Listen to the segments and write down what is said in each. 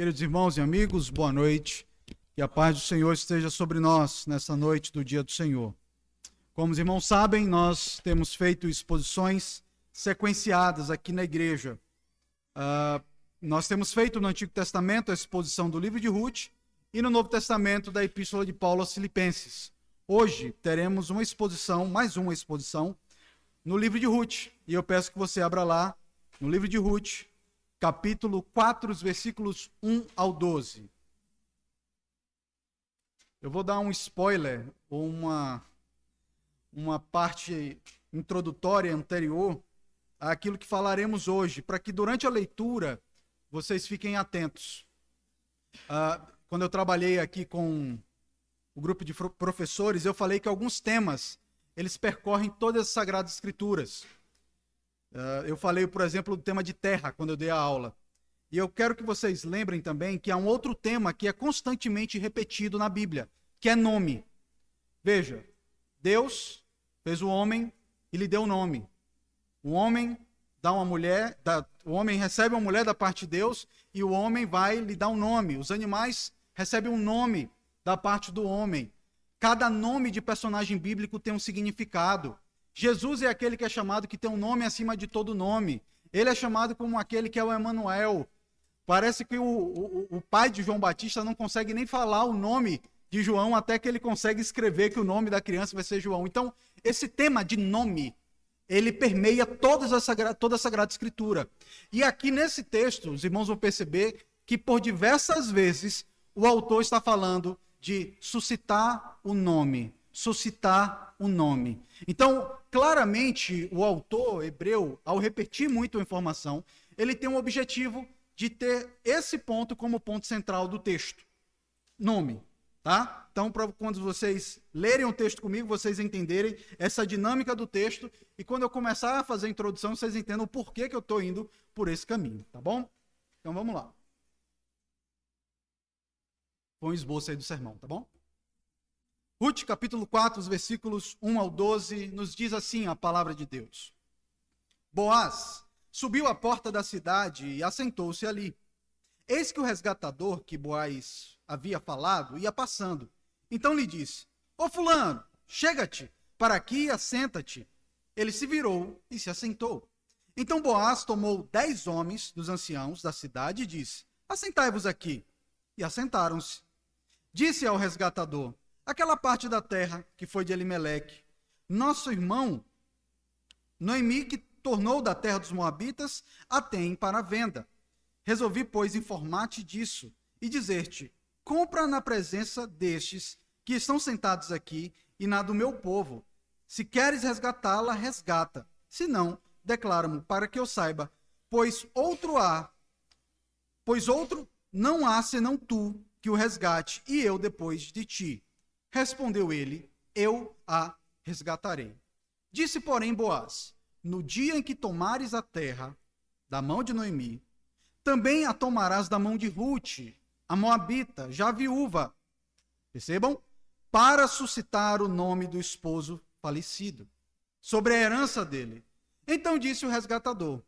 Queridos irmãos e amigos, boa noite. Que a paz do Senhor esteja sobre nós nessa noite do dia do Senhor. Como os irmãos sabem, nós temos feito exposições sequenciadas aqui na igreja. Nós temos feito no Antigo Testamento a exposição do livro de Ruth e no Novo Testamento da Epístola de Paulo aos Filipenses. Hoje teremos uma exposição, mais uma exposição, no livro de Ruth. E eu peço que você abra lá no livro de Ruth, capítulo 4, os versículos 1 ao 12. Eu vou dar um spoiler, ou uma parte introdutória anterior àquilo que falaremos hoje, para que durante a leitura vocês fiquem atentos. Quando eu trabalhei aqui com o grupo de professores, eu falei que alguns temas, eles percorrem todas as Sagradas Escrituras. Eu falei, por exemplo, do tema de terra, quando eu dei a aula. E eu quero que vocês lembrem também que há um outro tema que é constantemente repetido na Bíblia, que é nome. Veja, Deus fez o homem e lhe deu nome. O homem o homem recebe uma mulher da parte de Deus e o homem vai lhe dar um nome. Os animais recebem um nome da parte do homem. Cada nome de personagem bíblico tem um significado. Jesus é aquele que é chamado, que tem um nome acima de todo nome. Ele é chamado como aquele que é o Emanuel. Parece que o pai de João Batista não consegue nem falar o nome de João, até que ele consegue escrever que o nome da criança vai ser João. Então, esse tema de nome, ele permeia toda a Sagrada Escritura. E aqui nesse texto, os irmãos vão perceber que por diversas vezes o autor está falando de suscitar o nome. Suscitar o nome. Então, claramente, o autor hebreu, ao repetir muito a informação, ele tem um objetivo de ter esse ponto como ponto central do texto. Nome. Tá? Então, quando vocês lerem o texto comigo, vocês entenderem essa dinâmica do texto, e quando eu começar a fazer a introdução, vocês entendam o porquê que eu estou indo por esse caminho, tá bom? Então, vamos lá. Põe um esboço aí do sermão, tá bom? Ruth, capítulo 4, os versículos 1 ao 12, nos diz assim a palavra de Deus. Boaz subiu à porta da cidade e assentou-se ali. Eis que o resgatador que Boaz havia falado ia passando. Então lhe disse: Ô fulano, chega-te para aqui e assenta-te. Ele se virou e se assentou. Então Boaz tomou 10 homens dos anciãos da cidade e disse: Assentai-vos aqui. E assentaram-se. Disse ao resgatador: Aquela parte da terra que foi de Elimeleque, nosso irmão Noemi, que tornou da terra dos Moabitas, a tem para venda. Resolvi, pois, informar-te disso e dizer-te: compra na presença destes que estão sentados aqui e na do meu povo. Se queres resgatá-la, resgata. Se não, declara-me para que eu saiba, pois outro não há senão tu que o resgate, e eu depois de ti. Respondeu ele: eu a resgatarei. Disse, porém, Boaz: no dia em que tomares a terra da mão de Noemi, também a tomarás da mão de Ruth, a moabita, já viúva. Percebam? Para suscitar o nome do esposo falecido, sobre a herança dele. Então disse o resgatador: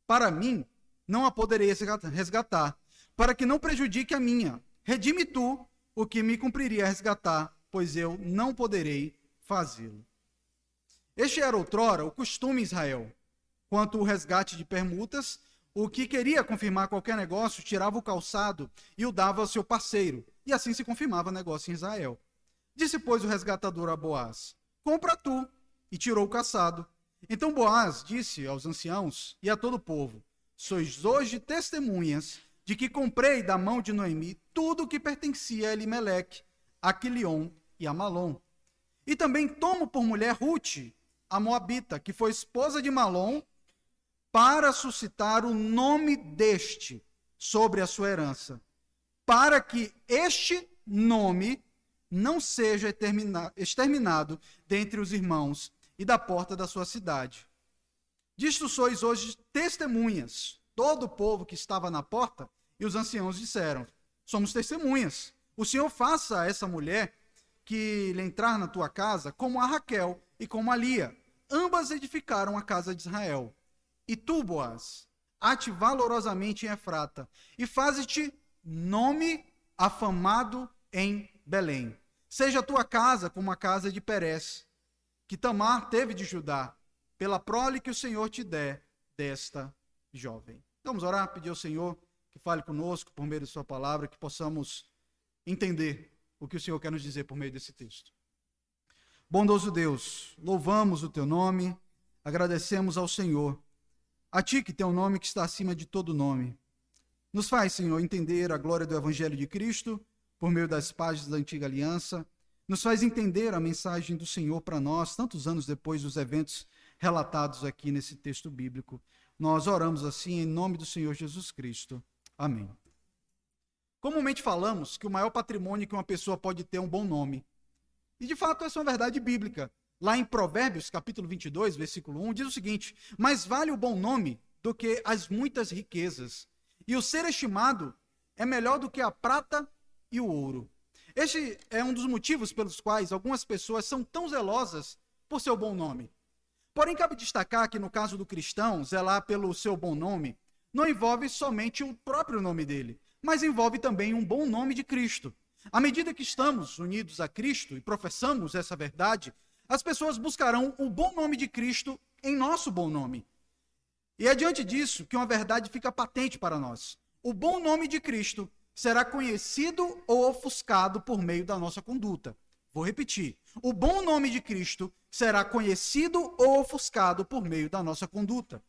para mim, não a poderei resgatar, para que não prejudique a minha. Redime tu o que me cumpriria resgatar, pois eu não poderei fazê-lo. Este era outrora o costume em Israel. Quanto ao resgate de permutas, o que queria confirmar qualquer negócio tirava o calçado e o dava ao seu parceiro, e assim se confirmava o negócio em Israel. Disse, pois, o resgatador a Boaz: compra tu, e tirou o calçado. Então Boaz disse aos anciãos e a todo o povo: sois hoje testemunhas de que comprei da mão de Noemi tudo o que pertencia a Elimeleque, a Quilion e a Malom. E também tomo por mulher Ruth, a moabita, que foi esposa de Malom, para suscitar o nome deste sobre a sua herança, para que este nome não seja exterminado dentre os irmãos e da porta da sua cidade. Disto sois hoje testemunhas. Todo o povo que estava na porta e os anciãos disseram: somos testemunhas. O Senhor faça a essa mulher que lhe entrar na tua casa como a Raquel e como a Lia. Ambas edificaram a casa de Israel. E tu, Boaz, ate valorosamente em Efrata, e faze-te nome afamado em Belém. Seja a tua casa como a casa de Perez, que Tamar teve de Judá, pela prole que o Senhor te der desta jovem. Vamos orar, pedir ao Senhor que fale conosco por meio de sua palavra, que possamos entender o que o Senhor quer nos dizer por meio desse texto. Bondoso Deus, louvamos o teu nome, agradecemos ao Senhor, a ti que tem um nome que está acima de todo nome. Nos faz, Senhor, entender a glória do Evangelho de Cristo por meio das páginas da Antiga Aliança. Nos faz entender a mensagem do Senhor para nós, tantos anos depois dos eventos relatados aqui nesse texto bíblico. Nós oramos assim em nome do Senhor Jesus Cristo. Amém. Comumente falamos que o maior patrimônio que uma pessoa pode ter é um bom nome. E de fato essa é uma verdade bíblica. Lá em Provérbios, capítulo 22, versículo 1, diz o seguinte: mais vale o bom nome do que as muitas riquezas, e o ser estimado é melhor do que a prata e o ouro. Este é um dos motivos pelos quais algumas pessoas são tão zelosas por seu bom nome. Porém, cabe destacar que no caso do cristão, zelar pelo seu bom nome não envolve somente o próprio nome dele, mas envolve também um bom nome de Cristo. À medida que estamos unidos a Cristo e professamos essa verdade, as pessoas buscarão o bom nome de Cristo em nosso bom nome. E é diante disso que uma verdade fica patente para nós. O bom nome de Cristo será conhecido ou ofuscado por meio da nossa conduta. Vou repetir. O bom nome de Cristo será conhecido ou ofuscado por meio da nossa conduta.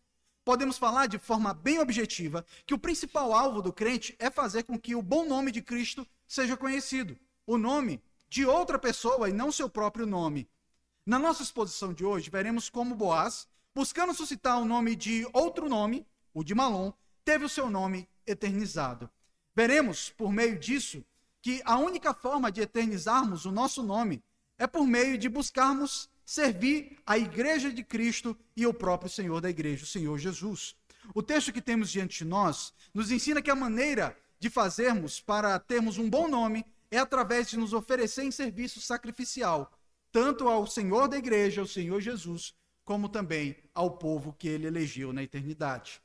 Podemos falar de forma bem objetiva que o principal alvo do crente é fazer com que o bom nome de Cristo seja conhecido. O nome de outra pessoa e não seu próprio nome. Na nossa exposição de hoje, veremos como Boaz, buscando suscitar o nome de outro nome, o de Malom, teve o seu nome eternizado. Veremos, por meio disso, que a única forma de eternizarmos o nosso nome é por meio de buscarmos servir a igreja de Cristo e o próprio Senhor da igreja, o Senhor Jesus. O texto que temos diante de nós nos ensina que a maneira de fazermos para termos um bom nome é através de nos oferecer em serviço sacrificial, tanto ao Senhor da igreja, ao Senhor Jesus, como também ao povo que ele elegeu na eternidade.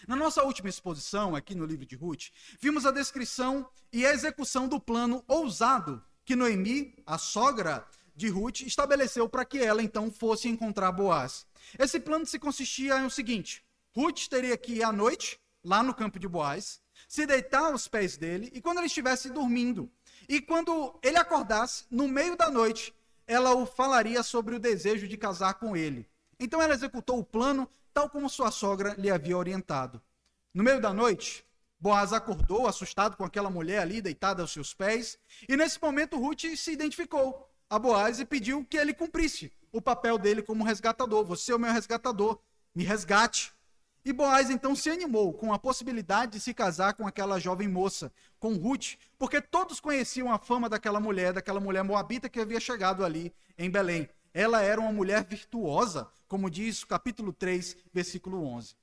Na nossa última exposição, aqui no livro de Ruth, vimos a descrição e a execução do plano ousado que Noemi, a sogra de Ruth, estabeleceu para que ela então fosse encontrar Boaz. Esse plano se consistia em o seguinte: Ruth teria que ir à noite, lá no campo de Boaz, se deitar aos pés dele, e quando ele estivesse dormindo, e quando ele acordasse, no meio da noite, ela o falaria sobre o desejo de casar com ele. Então ela executou o plano tal como sua sogra lhe havia orientado. No meio da noite, Boaz acordou, assustado com aquela mulher ali deitada aos seus pés, e nesse momento Ruth se identificou a Boaz e pediu que ele cumprisse o papel dele como resgatador. Você é o meu resgatador, me resgate. E Boaz então se animou com a possibilidade de se casar com aquela jovem moça, com Ruth, porque todos conheciam a fama daquela mulher moabita que havia chegado ali em Belém. Ela era uma mulher virtuosa, como diz o capítulo 3, versículo 11.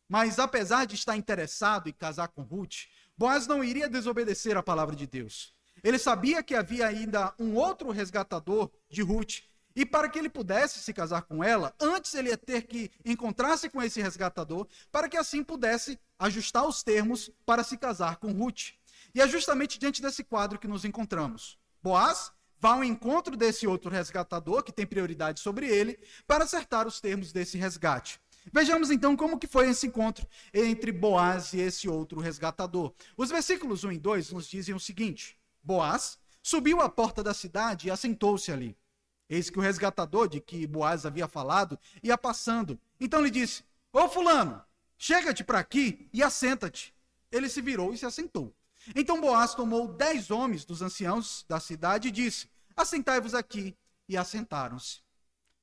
Mas apesar de estar interessado em casar com Ruth, Boaz não iria desobedecer a palavra de Deus. Ele sabia que havia ainda um outro resgatador de Ruth, e para que ele pudesse se casar com ela, antes ele ia ter que encontrar-se com esse resgatador, para que assim pudesse ajustar os termos para se casar com Ruth. E é justamente diante desse quadro que nos encontramos. Boaz vai ao encontro desse outro resgatador, que tem prioridade sobre ele, para acertar os termos desse resgate. Vejamos então como que foi esse encontro entre Boaz e esse outro resgatador. Os versículos 1 e 2 nos dizem o seguinte: Boaz subiu à porta da cidade e assentou-se ali. Eis que o resgatador de que Boaz havia falado ia passando. Então lhe disse: Ô fulano, chega-te para aqui e assenta-te. Ele se virou e se assentou. Então Boaz tomou 10 homens dos anciãos da cidade e disse: assentai-vos aqui. E assentaram-se.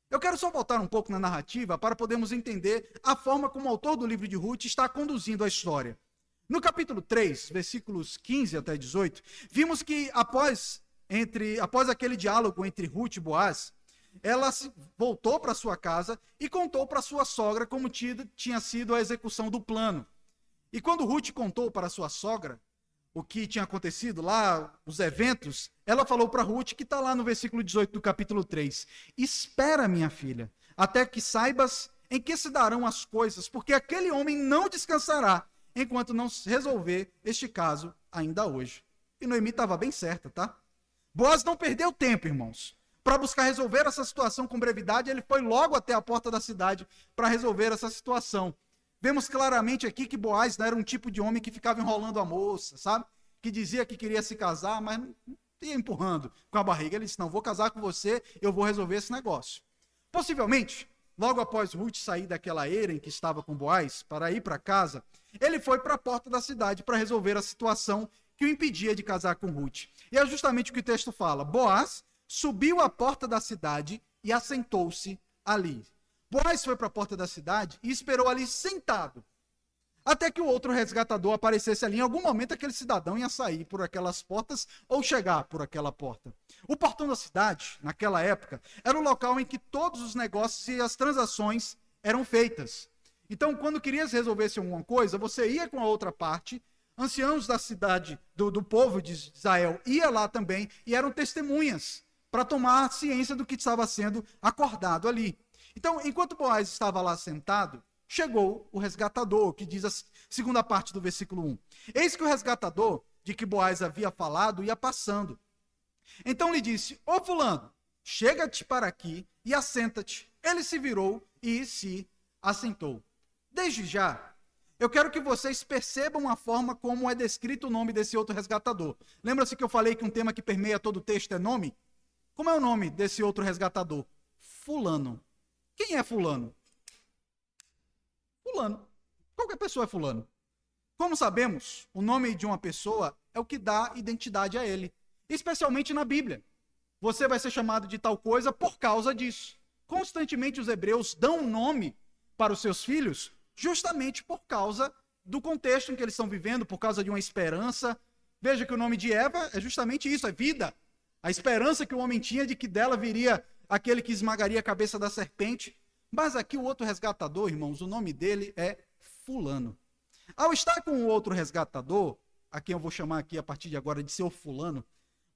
Eu quero só voltar um pouco na narrativa para podermos entender a forma como o autor do livro de Ruth está conduzindo a história. No capítulo 3, versículos 15 até 18, vimos que após aquele diálogo entre Ruth e Boaz, ela voltou para sua casa e contou para sua sogra como tinha sido a execução do plano. E quando Ruth contou para sua sogra o que tinha acontecido lá, os eventos, ela falou para Ruth, que está lá no versículo 18 do capítulo 3, espera, minha filha, até que saibas em que se darão as coisas, porque aquele homem não descansará enquanto não resolver este caso ainda hoje. E Noemi estava bem certa, tá? Boaz não perdeu tempo, irmãos, para buscar resolver essa situação com brevidade. Ele foi logo até a porta da cidade para resolver essa situação. Vemos claramente aqui que Boaz não era um tipo de homem que ficava enrolando a moça, sabe? Que dizia que queria se casar, mas não ia empurrando com a barriga. Ele disse, não, vou casar com você, eu vou resolver esse negócio. Possivelmente, logo após Ruth sair daquela eira em que estava com Boaz, para ir para casa, ele foi para a porta da cidade para resolver a situação que o impedia de casar com Ruth. E é justamente o que o texto fala. Boaz subiu à porta da cidade e assentou-se ali. Boaz foi para a porta da cidade e esperou ali sentado, até que o outro resgatador aparecesse ali. Em algum momento aquele cidadão ia sair por aquelas portas ou chegar por aquela porta. O portão da cidade, naquela época, era o local em que todos os negócios e as transações eram feitas. Então, quando querias resolver alguma coisa, você ia com a outra parte. Anciãos da cidade, do povo de Israel, ia lá também e eram testemunhas para tomar ciência do que estava sendo acordado ali. Então, enquanto Boaz estava lá sentado, chegou o resgatador, que diz a segunda parte do versículo 1. Eis que o resgatador, de que Boaz havia falado, ia passando. Então lhe disse, ô fulano, chega-te para aqui e assenta-te. Ele se virou e se assentou. Desde já, eu quero que vocês percebam a forma como é descrito o nome desse outro resgatador. Lembra-se que eu falei que um tema que permeia todo o texto é nome? Como é o nome desse outro resgatador? Fulano. Quem é fulano? Fulano. Qualquer pessoa é fulano. Como sabemos, o nome de uma pessoa é o que dá identidade a ele. Especialmente na Bíblia. Você vai ser chamado de tal coisa por causa disso. Constantemente os hebreus dão um nome para os seus filhos justamente por causa do contexto em que eles estão vivendo, por causa de uma esperança. Veja que o nome de Eva é justamente isso, é vida. A esperança que o homem tinha de que dela viria aquele que esmagaria a cabeça da serpente. Mas aqui o outro resgatador, irmãos, o nome dele é fulano. Ao estar com o outro resgatador, a quem eu vou chamar aqui a partir de agora de seu fulano,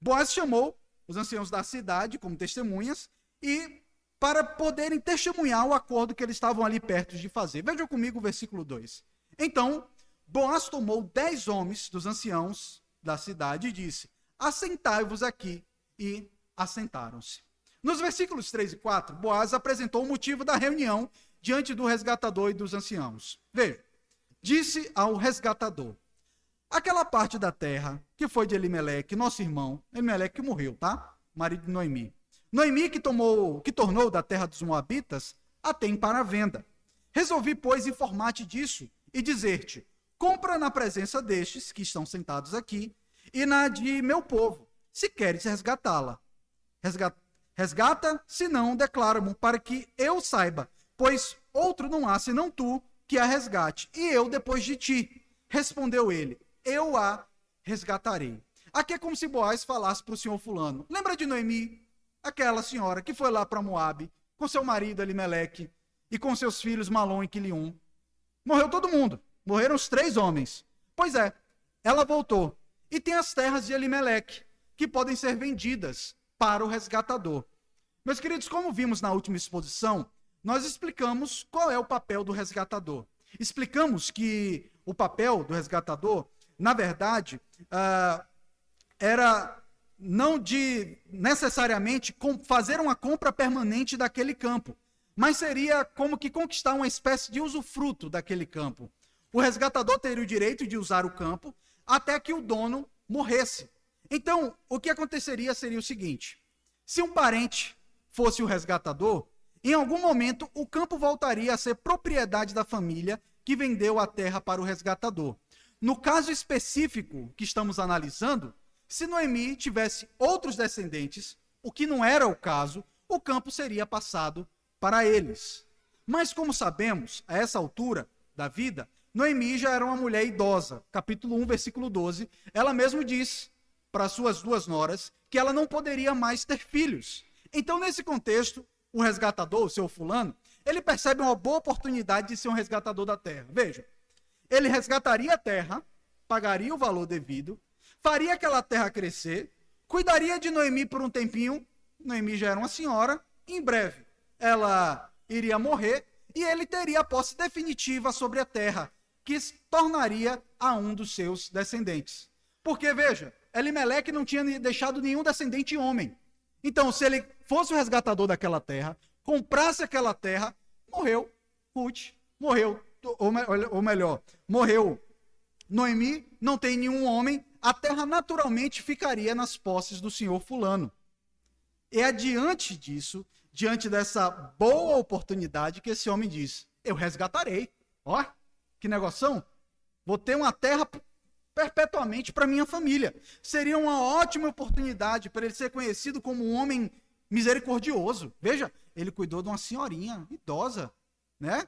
Boaz chamou os anciãos da cidade como testemunhas e para poderem testemunhar o acordo que eles estavam ali perto de fazer. Vejam comigo o versículo 2. Então, Boaz tomou 10 homens dos anciãos da cidade e disse, assentai-vos aqui, e assentaram-se. Nos versículos 3 e 4, Boaz apresentou o motivo da reunião diante do resgatador e dos anciãos. Veja, disse ao resgatador, aquela parte da terra que foi de Elimeleque, nosso irmão, Elimeleque que morreu, tá? Marido de Noemi. Noemi que tornou da terra dos Moabitas, a tem para venda. Resolvi, pois, informar-te disso e dizer-te, compra na presença destes que estão sentados aqui e na de meu povo, se queres resgatá-la. Resgata, se não, declara-mo, para que eu saiba, pois outro não há senão tu que a resgate, e eu depois de ti. Respondeu ele, eu a resgatarei. Aqui é como se Boaz falasse para o senhor fulano, lembra de Noemi? Aquela senhora que foi lá para Moabe, com seu marido Elimeleque, e com seus filhos Malom e Quilium. Morreu todo mundo, morreram os 3 homens. Pois é, ela voltou, e tem as terras de Elimeleque, que podem ser vendidas para o resgatador. Meus queridos, como vimos na última exposição, nós explicamos qual é o papel do resgatador. Explicamos que o papel do resgatador, na verdade, era não de necessariamente fazer uma compra permanente daquele campo, mas seria como que conquistar uma espécie de usufruto daquele campo. O resgatador teria o direito de usar o campo até que o dono morresse. Então, o que aconteceria seria o seguinte, se um parente fosse o resgatador, em algum momento o campo voltaria a ser propriedade da família que vendeu a terra para o resgatador. No caso específico que estamos analisando, se Noemi tivesse outros descendentes, o que não era o caso, o campo seria passado para eles. Mas como sabemos, a essa altura da vida, Noemi já era uma mulher idosa. Capítulo 1, versículo 12, ela mesma diz para suas 2 noras que ela não poderia mais ter filhos. Então, nesse contexto, o resgatador, o seu fulano, ele percebe uma boa oportunidade de ser um resgatador da terra. Veja, ele resgataria a terra, pagaria o valor devido, faria aquela terra crescer, cuidaria de Noemi por um tempinho, Noemi já era uma senhora, em breve ela iria morrer e ele teria a posse definitiva sobre a terra, que se tornaria a um dos seus descendentes. Porque, veja, Elimeleque não tinha deixado nenhum descendente homem. Então, se ele fosse o resgatador daquela terra, comprasse aquela terra, morreu Ruth, morreu, ou melhor, morreu Noemi, não tem nenhum homem, a terra naturalmente ficaria nas posses do senhor fulano. É adiante disso, diante dessa boa oportunidade, que esse homem diz: eu resgatarei. Ó, que negoção. Vou ter uma terra perpetuamente para minha família. Seria uma ótima oportunidade para ele ser conhecido como um homem misericordioso. Veja, ele cuidou de uma senhorinha idosa, né?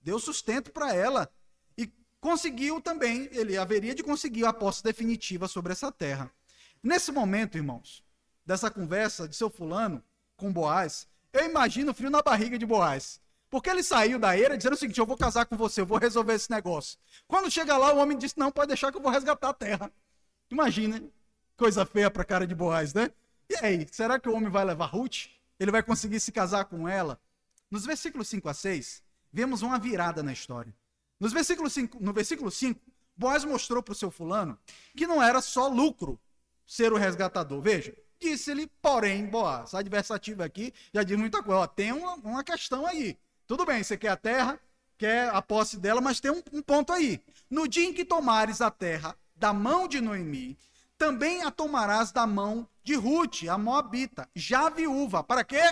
Deu sustento para ela. E conseguiu também, ele haveria de conseguir a posse definitiva sobre essa terra. Nesse momento, irmãos, dessa conversa de seu fulano com Boaz, eu imagino o frio na barriga de Boaz. Porque ele saiu da eira dizendo o seguinte: eu vou casar com você, eu vou resolver esse negócio. Quando chega lá, o homem disse: não, pode deixar que eu vou resgatar a terra. Imagina, coisa feia para a cara de Boaz, né? E aí, será que o homem vai levar Ruth? Ele vai conseguir se casar com ela? Nos versículos 5 a 6, vemos uma virada na história. No versículo 5, Boaz mostrou para o seu fulano que não era só lucro ser o resgatador. Veja, disse-lhe, porém, Boaz, adversativo aqui, já diz muita coisa. Ó, tem uma questão aí. Tudo bem, você quer a terra, quer a posse dela, mas tem um ponto aí. No dia em que tomares a terra da mão de Noemi, também a tomarás da mão de Ruth, a moabita, já viúva. Para quê?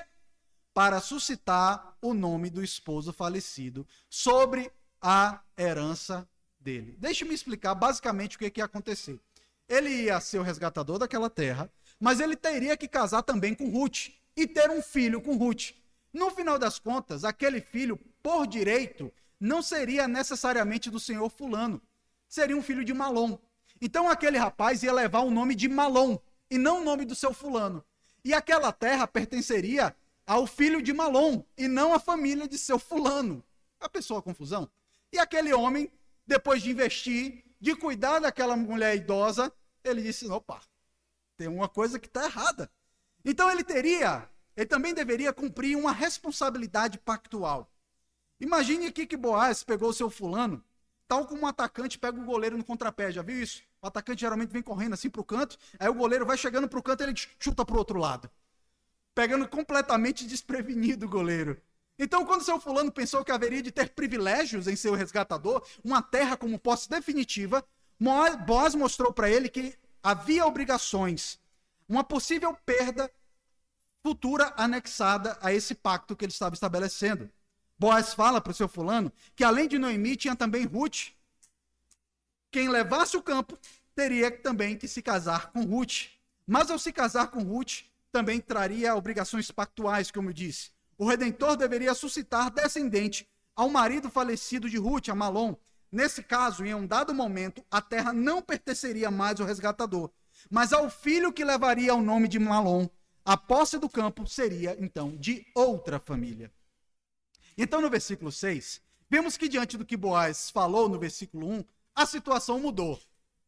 Para suscitar o nome do esposo falecido sobre a herança dele. Deixe-me explicar basicamente o que ia acontecer. Ele ia ser o resgatador daquela terra, mas ele teria que casar também com Ruth e ter um filho com Ruth. No final das contas, aquele filho, por direito, não seria necessariamente do senhor fulano. Seria um filho de Malom. Então aquele rapaz ia levar o nome de Malom e não o nome do seu fulano. E aquela terra pertenceria ao filho de Malom e não à família de seu fulano. A pessoa, confusão? E aquele homem, depois de investir, de cuidar daquela mulher idosa, ele disse: opa, tem uma coisa que está errada. Então ele também deveria cumprir uma responsabilidade pactual. Imagine aqui que Boaz pegou o seu fulano, tal como um atacante pega o goleiro no contrapé, já viu isso? O atacante geralmente vem correndo assim para o canto, aí o goleiro vai chegando para o canto e ele chuta para o outro lado, pegando completamente desprevenido o goleiro. Então, quando seu fulano pensou que haveria de ter privilégios em ser o resgatador, uma terra como posse definitiva, Boaz mostrou para ele que havia obrigações, uma possível perda futura anexada a esse pacto que ele estava estabelecendo. Boaz fala para o seu fulano que além de Noemi tinha também Ruth. Quem levasse o campo teria também que se casar com Ruth. Mas ao se casar com Ruth, também traria obrigações pactuais, como eu disse. O Redentor deveria suscitar descendente ao marido falecido de Ruth, a Malom. Nesse caso, em um dado momento, a terra não pertenceria mais ao resgatador, mas ao filho que levaria o nome de Malom. A posse do campo seria, então, de outra família. Então, no versículo 6, vemos que diante do que Boaz falou no versículo 1, a situação mudou.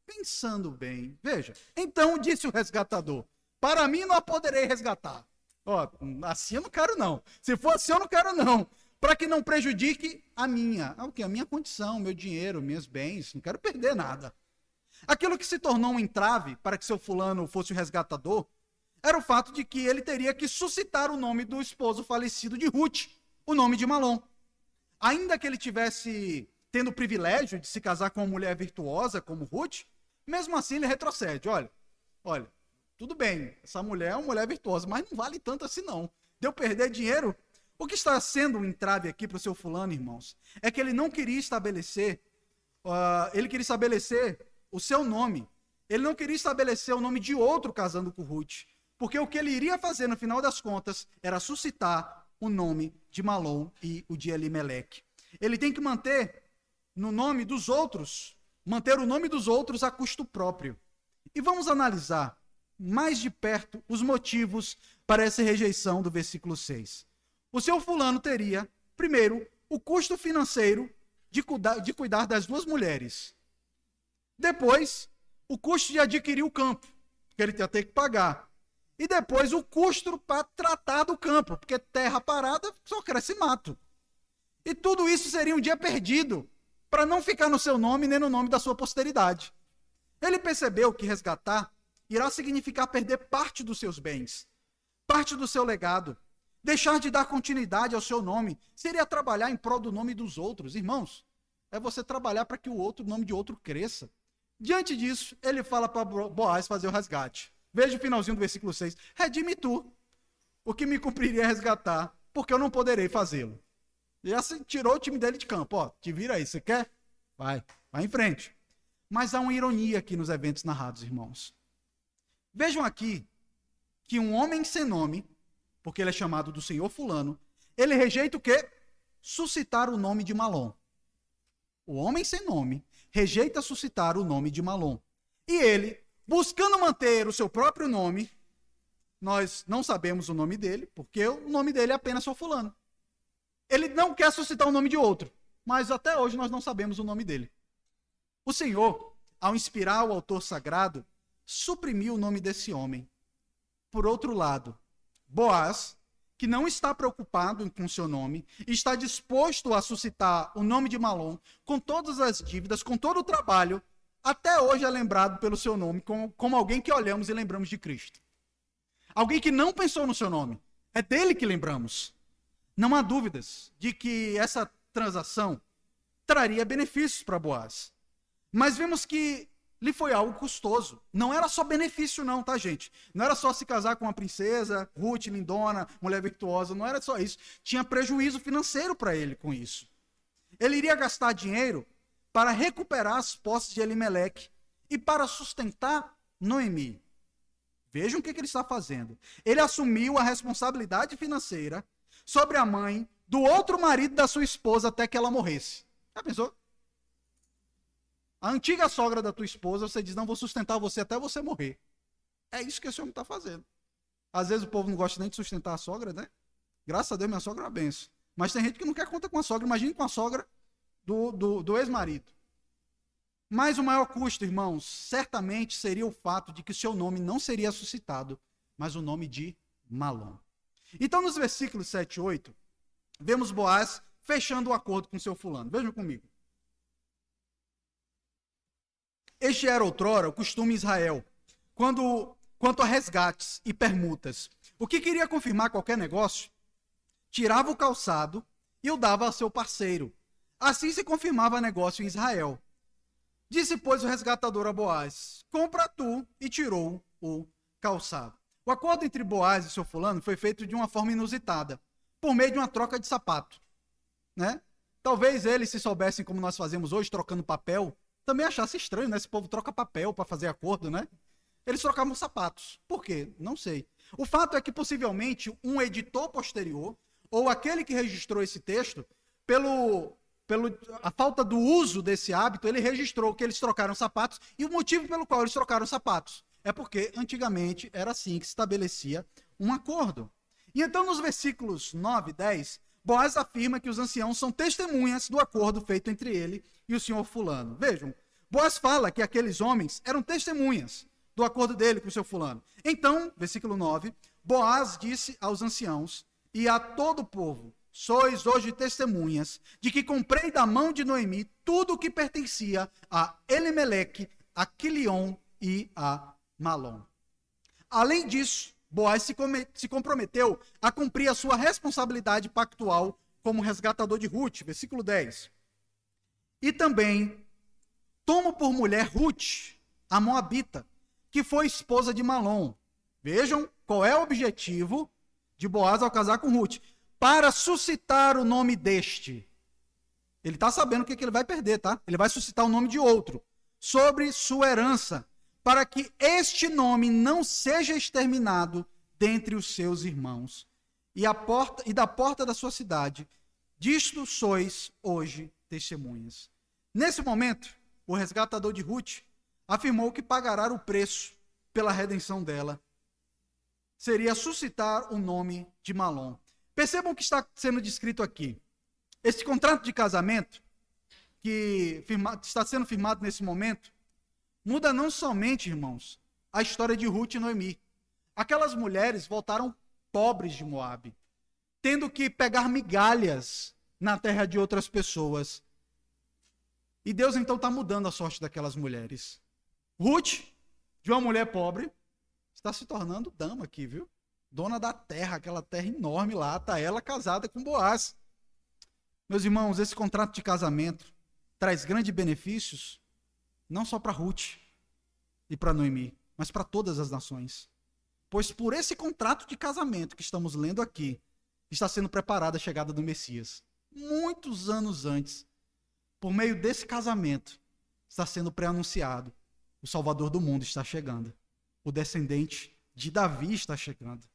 Pensando bem, veja, então disse o resgatador: para mim não a poderei resgatar. Ó, assim eu não quero não. Se for assim eu não quero não. Para que não prejudique a minha. O quê? A minha condição, meu dinheiro, meus bens. Não quero perder nada. Aquilo que se tornou um entrave para que seu fulano fosse o resgatador era o fato de que ele teria que suscitar o nome do esposo falecido de Ruth, o nome de Malom. Ainda que ele tivesse tendo o privilégio de se casar com uma mulher virtuosa como Ruth, mesmo assim ele retrocede. Olha, tudo bem, essa mulher é uma mulher virtuosa, mas não vale tanto assim não. De eu perder dinheiro? O que está sendo um entrave aqui para o seu fulano, irmãos, é que ele não queria estabelecer, ele queria estabelecer o seu nome. Ele não queria estabelecer o nome de outro casando com Ruth, porque o que ele iria fazer no final das contas era suscitar o nome de Malom e o de Elimeleque. Ele tem que manter o nome dos outros a custo próprio. E vamos analisar mais de perto os motivos para essa rejeição do versículo 6. O seu fulano teria, primeiro, o custo financeiro de cuidar das duas mulheres. Depois, o custo de adquirir o campo, que ele ia ter que pagar. E depois o custo para tratar do campo, porque terra parada só cresce mato. E tudo isso seria um dia perdido, para não ficar no seu nome nem no nome da sua posteridade. Ele percebeu que resgatar irá significar perder parte dos seus bens, parte do seu legado. Deixar de dar continuidade ao seu nome seria trabalhar em prol do nome dos outros. Irmãos, é você trabalhar para que o nome de outro cresça. Diante disso, ele fala para Boaz fazer o resgate. Veja o finalzinho do versículo 6. Redime tu, o que me cumpriria resgatar, porque eu não poderei fazê-lo. E assim tirou o time dele de campo. Ó, te vira aí, você quer? Vai em frente. Mas há uma ironia aqui nos eventos narrados, irmãos. Vejam aqui que um homem sem nome, porque ele é chamado do Senhor fulano, ele rejeita o quê? Suscitar o nome de Malom. O homem sem nome rejeita suscitar o nome de Malom. E ele, buscando manter o seu próprio nome, nós não sabemos o nome dele, porque o nome dele é apenas só fulano. Ele não quer suscitar o nome de outro, mas até hoje nós não sabemos o nome dele. O Senhor, ao inspirar o autor sagrado, suprimiu o nome desse homem. Por outro lado, Boaz, que não está preocupado com seu nome, está disposto a suscitar o nome de Malom, com todas as dívidas, com todo o trabalho, até hoje é lembrado pelo seu nome, como alguém que olhamos e lembramos de Cristo. Alguém que não pensou no seu nome, é dele que lembramos. Não há dúvidas de que essa transação traria benefícios para Boaz. Mas vemos que lhe foi algo custoso. Não era só benefício não, tá, gente? Não era só se casar com uma princesa, Ruth, lindona, mulher virtuosa, não era só isso. Tinha prejuízo financeiro para ele com isso. Ele iria gastar dinheiro para recuperar as posses de Elimeleque e para sustentar Noemi. Vejam o que ele está fazendo. Ele assumiu a responsabilidade financeira sobre a mãe do outro marido da sua esposa até que ela morresse. Já pensou? A antiga sogra da tua esposa, você diz, não, vou sustentar você até você morrer. É isso que esse homem está fazendo. Às vezes o povo não gosta nem de sustentar a sogra, né? Graças a Deus, minha sogra é uma benção. Mas tem gente que não quer conta com a sogra. Imagine com a sogra do ex-marido. Mas o maior custo, irmãos, certamente seria o fato de que o seu nome não seria suscitado, mas o nome de Malom. Então, nos versículos 7 e 8, vemos Boaz fechando o acordo com seu fulano. Vejam comigo. Este era outrora o costume em Israel, quanto a resgates e permutas. O que queria confirmar qualquer negócio, tirava o calçado e o dava a seu parceiro. Assim se confirmava negócio em Israel. Disse, pois, o resgatador a Boaz, compra tu, e tirou o calçado. O acordo entre Boaz e seu fulano foi feito de uma forma inusitada, por meio de uma troca de sapato. Né? Talvez eles, se soubessem como nós fazemos hoje, trocando papel, também achasse estranho, né? Esse povo troca papel para fazer acordo, né? Eles trocavam sapatos. Por quê? Não sei. O fato é que, possivelmente, um editor posterior, ou aquele que registrou esse texto, a falta do uso desse hábito, ele registrou que eles trocaram sapatos, e o motivo pelo qual eles trocaram sapatos é porque, antigamente, era assim que se estabelecia um acordo. E então, nos versículos 9 e 10, Boaz afirma que os anciãos são testemunhas do acordo feito entre ele e o senhor fulano. Vejam, Boaz fala que aqueles homens eram testemunhas do acordo dele com o seu fulano. Então, versículo 9, Boaz disse aos anciãos e a todo o povo, sois hoje testemunhas de que comprei da mão de Noemi tudo o que pertencia a Elimeleque, a Quilion e a Malom. Além disso, Boaz se comprometeu a cumprir a sua responsabilidade pactual como resgatador de Ruth, versículo 10. E também tomo por mulher Ruth, a moabita, que foi esposa de Malom. Vejam qual é o objetivo de Boaz ao casar com Ruth. Para suscitar o nome deste. Ele está sabendo o que ele vai perder, tá? Ele vai suscitar o nome de outro. Sobre sua herança, para que este nome não seja exterminado dentre os seus irmãos. E da porta da sua cidade, disto sois hoje testemunhas. Nesse momento, o resgatador de Ruth afirmou que pagará o preço pela redenção dela. Seria suscitar o nome de Malom. Percebam o que está sendo descrito aqui. Esse contrato de casamento, que está sendo firmado nesse momento, muda não somente, irmãos, a história de Ruth e Noemi. Aquelas mulheres voltaram pobres de Moabe, tendo que pegar migalhas na terra de outras pessoas. E Deus então está mudando a sorte daquelas mulheres. Ruth, de uma mulher pobre, está se tornando dama aqui, viu? Dona da terra, aquela terra enorme lá, está ela casada com Boaz. Meus irmãos, esse contrato de casamento traz grandes benefícios, não só para Ruth e para Noemi, mas para todas as nações. Pois por esse contrato de casamento que estamos lendo aqui, está sendo preparada a chegada do Messias. Muitos anos antes, por meio desse casamento, está sendo pré-anunciado. O Salvador do mundo está chegando. O descendente de Davi está chegando.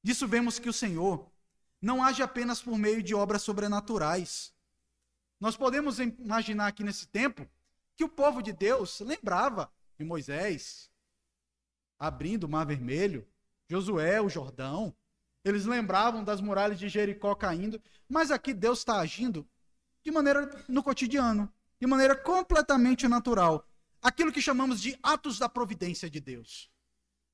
Disso vemos que o Senhor não age apenas por meio de obras sobrenaturais. Nós podemos imaginar aqui nesse tempo que o povo de Deus lembrava de Moisés abrindo o Mar Vermelho, Josué, o Jordão. Eles lembravam das muralhas de Jericó caindo, mas aqui Deus está agindo de maneira no cotidiano, de maneira completamente natural. Aquilo que chamamos de atos da providência de Deus.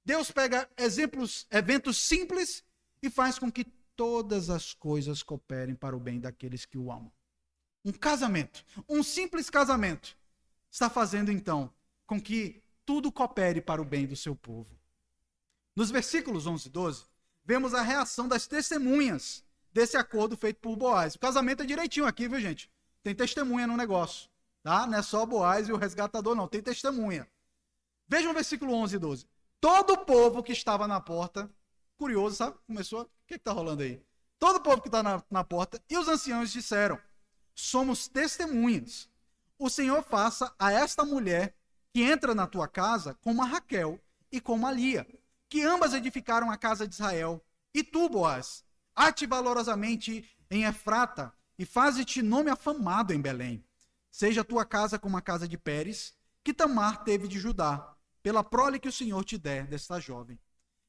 Deus pega eventos simples e faz com que todas as coisas cooperem para o bem daqueles que o amam. Um casamento, um simples casamento, está fazendo então com que tudo coopere para o bem do seu povo. Nos versículos 11 e 12, vemos a reação das testemunhas desse acordo feito por Boaz. O casamento é direitinho aqui, viu, gente? Tem testemunha no negócio, tá? Não é só Boaz e o resgatador, não. Tem testemunha. Vejam o versículo 11 e 12. Todo o povo que estava na porta, curioso, sabe? Começou, o que está rolando aí? Todo o povo que está na porta e os anciãos disseram: somos testemunhas. O Senhor faça a esta mulher que entra na tua casa como a Raquel e como a Lia, que ambas edificaram a casa de Israel. E tu, Boaz, ate valorosamente em Efrata e faze-te nome afamado em Belém. Seja a tua casa como a casa de Pérez, que Tamar teve de Judá, pela prole que o Senhor te der desta jovem.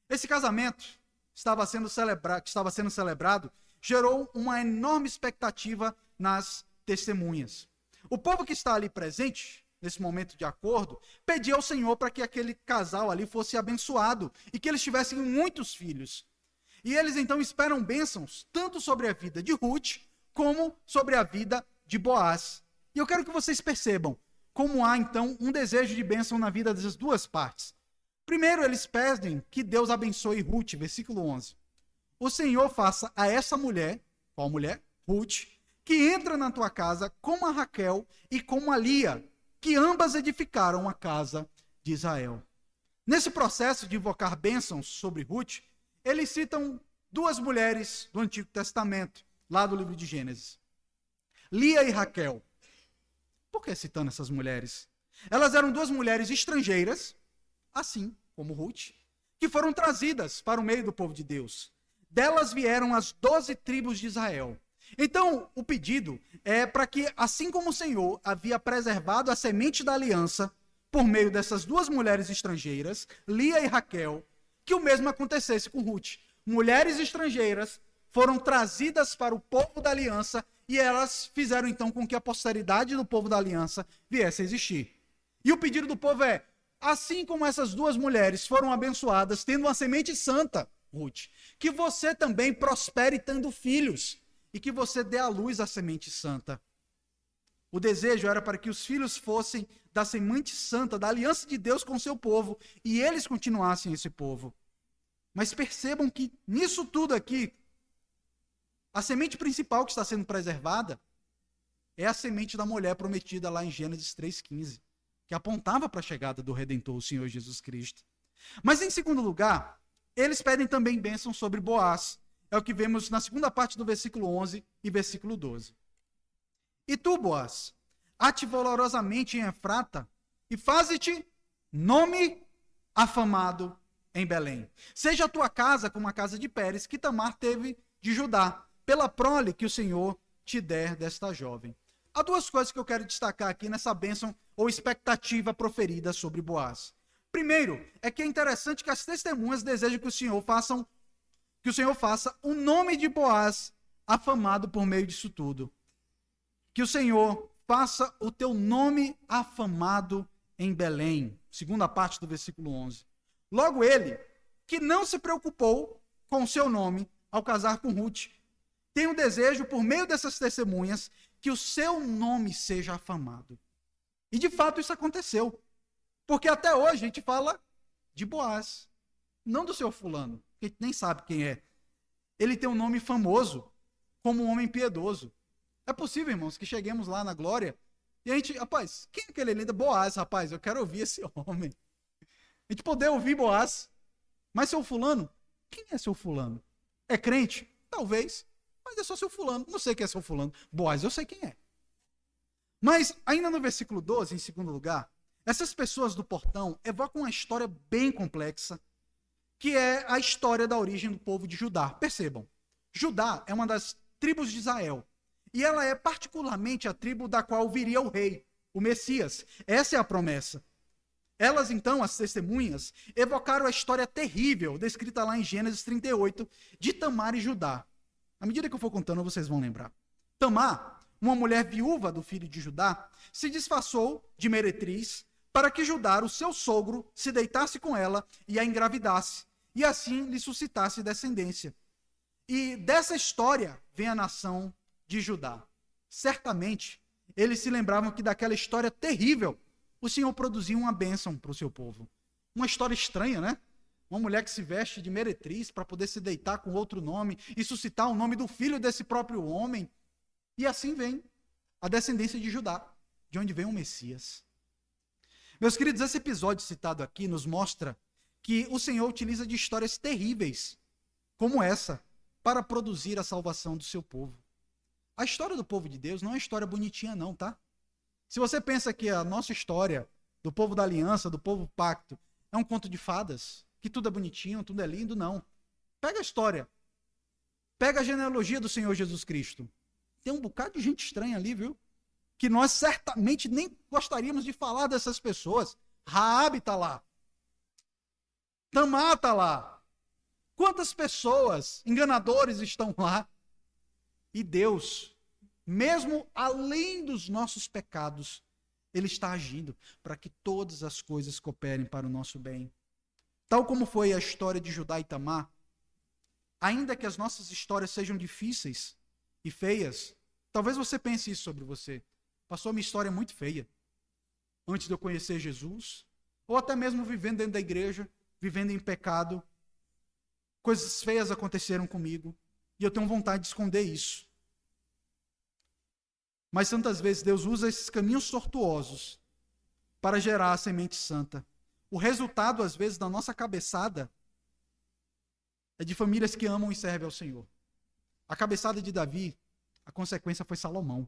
Esse casamento que estava sendo celebrado gerou uma enorme expectativa nas testemunhas. O povo que está ali presente, nesse momento de acordo, pediu ao Senhor para que aquele casal ali fosse abençoado e que eles tivessem muitos filhos. E eles então esperam bênçãos, tanto sobre a vida de Ruth, como sobre a vida de Boaz. E eu quero que vocês percebam como há então um desejo de bênção na vida das duas partes. Primeiro, eles pedem que Deus abençoe Ruth, versículo 11. O Senhor faça a essa mulher, qual mulher? Ruth, que entra na tua casa como a Raquel e como a Lia, que ambas edificaram a casa de Israel. Nesse processo de invocar bênçãos sobre Ruth, eles citam duas mulheres do Antigo Testamento, lá do livro de Gênesis. Lia e Raquel. Por que citando essas mulheres? Elas eram duas mulheres estrangeiras, assim como Ruth, que foram trazidas para o meio do povo de Deus. Delas vieram as 12 tribos de Israel. Então, o pedido é para que, assim como o Senhor havia preservado a semente da aliança por meio dessas duas mulheres estrangeiras, Lia e Raquel, que o mesmo acontecesse com Ruth. Mulheres estrangeiras foram trazidas para o povo da aliança e elas fizeram então com que a posteridade do povo da aliança viesse a existir. E o pedido do povo é: assim como essas duas mulheres foram abençoadas tendo uma semente santa, Ruth, que você também prospere tendo filhos e que você dê à luz a semente santa. O desejo era para que os filhos fossem da semente santa, da aliança de Deus com o seu povo, e eles continuassem esse povo. Mas percebam que nisso tudo aqui, a semente principal que está sendo preservada é a semente da mulher prometida lá em Gênesis 3,15, que apontava para a chegada do Redentor, o Senhor Jesus Cristo. Mas em segundo lugar, eles pedem também bênção sobre Boaz. É o que vemos na segunda parte do versículo 11 e versículo 12. E tu, Boaz, ate valorosamente em Efrata e faze-te nome afamado em Belém. Seja a tua casa como a casa de Pérez, que Tamar teve de Judá, pela prole que o Senhor te der desta jovem. Há duas coisas que eu quero destacar aqui nessa bênção ou expectativa proferida sobre Boaz. Primeiro, é que é interessante que as testemunhas desejam que o Senhor faça o nome de Boaz afamado por meio disso tudo. Que o Senhor faça o teu nome afamado em Belém. Segunda parte do versículo 11. Logo ele, que não se preocupou com o seu nome ao casar com Ruth, tem o desejo, por meio dessas testemunhas, que o seu nome seja afamado. E de fato isso aconteceu. Porque até hoje a gente fala de Boaz, não do seu fulano, que a gente nem sabe quem é. Ele tem um nome famoso como um homem piedoso. É possível, irmãos, que cheguemos lá na glória e a gente, rapaz, quem é aquele lindo? Boaz, rapaz, eu quero ouvir esse homem. A gente poder ouvir Boaz, mas seu fulano, quem é seu fulano? É crente? Talvez, mas é só seu fulano. Não sei quem é seu fulano. Boaz, eu sei quem é. Mas, ainda no versículo 12, em segundo lugar, essas pessoas do portão evocam uma história bem complexa, que é a história da origem do povo de Judá. Percebam, Judá é uma das tribos de Israel, e ela é particularmente a tribo da qual viria o rei, o Messias. Essa é a promessa. Elas, então, as testemunhas, evocaram a história terrível, descrita lá em Gênesis 38, de Tamar e Judá. À medida que eu for contando, vocês vão lembrar. Tamar, uma mulher viúva do filho de Judá, se disfarçou de meretriz para que Judá, o seu sogro, se deitasse com ela e a engravidasse, e assim lhe suscitasse descendência. E dessa história vem a nação de Judá. Certamente, eles se lembravam que daquela história terrível, o Senhor produzia uma bênção para o seu povo. Uma história estranha, né? Uma mulher que se veste de meretriz para poder se deitar com outro nome e suscitar o nome do filho desse próprio homem. E assim vem a descendência de Judá, de onde vem o Messias. Meus queridos, esse episódio citado aqui nos mostra que o Senhor utiliza de histórias terríveis, como essa, para produzir a salvação do seu povo. A história do povo de Deus não é uma história bonitinha não, tá? Se você pensa que a nossa história, do povo da aliança, do povo pacto, é um conto de fadas, que tudo é bonitinho, tudo é lindo, não. Pega a história. Pega a genealogia do Senhor Jesus Cristo. Tem um bocado de gente estranha ali, viu? Que nós certamente nem gostaríamos de falar dessas pessoas. Raabe está lá. Tamar está lá. Quantas pessoas enganadores estão lá? E Deus, mesmo além dos nossos pecados, Ele está agindo para que todas as coisas cooperem para o nosso bem. Tal como foi a história de Judá e Tamar, ainda que as nossas histórias sejam difíceis e feias, talvez você pense isso sobre você. Pastor, minha história é muito feia. Antes de eu conhecer Jesus, ou até mesmo vivendo dentro da igreja, vivendo em pecado, coisas feias aconteceram comigo, e eu tenho vontade de esconder isso. Mas tantas vezes Deus usa esses caminhos tortuosos para gerar a semente santa. O resultado, às vezes, da nossa cabeçada é de famílias que amam e servem ao Senhor. A cabeçada de Davi, a consequência foi Salomão.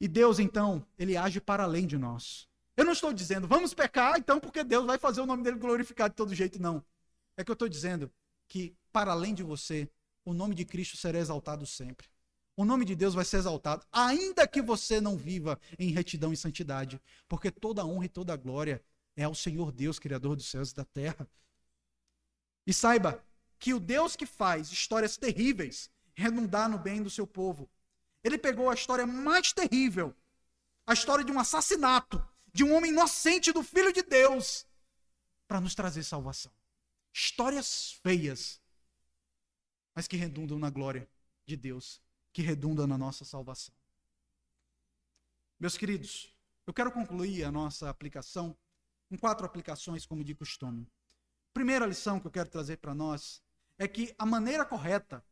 E Deus, então, Ele age para além de nós. Eu não estou dizendo, vamos pecar, então, porque Deus vai fazer o nome dele glorificado de todo jeito, não. É que eu estou dizendo que, para além de você, o nome de Cristo será exaltado sempre. O nome de Deus vai ser exaltado, ainda que você não viva em retidão e santidade, porque toda a honra e toda a glória é ao Senhor Deus, Criador dos céus e da terra. E saiba que o Deus que faz histórias terríveis redundar no bem do seu povo, Ele pegou a história mais terrível, a história de um assassinato, de um homem inocente do Filho de Deus, para nos trazer salvação. Histórias feias, mas que redundam na glória de Deus, que redundam na nossa salvação. Meus queridos, eu quero concluir a nossa aplicação com 4 aplicações, como de costume. Primeira lição que eu quero trazer para nós é que a maneira correta